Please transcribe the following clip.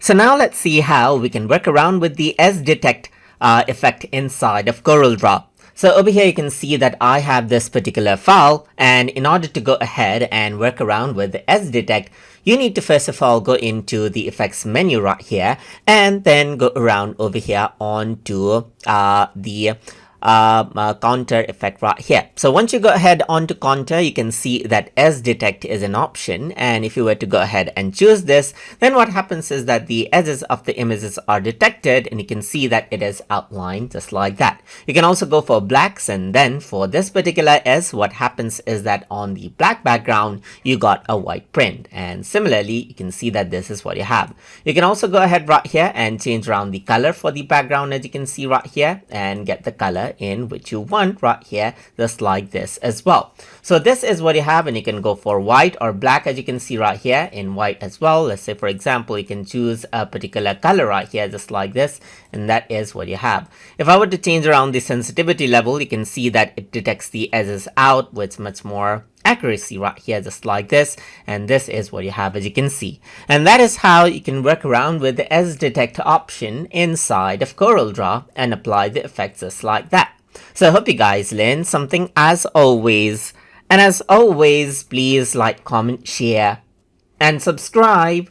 So now let's see how we can work around with the sDetect effect inside of Corel Draw. So over here you can see that I have this particular file, and in order to go ahead and work around with the sDetect, you need to first of all go into the effects menu right here and then go around over here onto the counter effect right here. So once you go ahead onto counter, you can see that sDetect is an option, and if you were to go ahead and choose this, then what happens is that the edges of the images are detected, and you can see that it is outlined just like that. You can also go for blacks, and then for this particular S, what happens is that on the black background you got a white print, and similarly you can see that this is what you have. You can also go ahead right here and change around the color for the background, as you can see right here, and get the color in which you want right here, just like this as well. So this is what you have, and you can go for white or black, as you can see right here, in white as well. Let's say for example you can choose a particular color right here, just like this, and that is what you have. If I were to change around the sensitivity level, you can see that it detects the edges out with much more accuracy right here, just like this, and this is what you have, as you can see. And that is how you can work around with the sDetect option inside of Corel Draw and apply the effects just like that. So I hope you guys learned something as always, and as always, please like, comment, share and subscribe.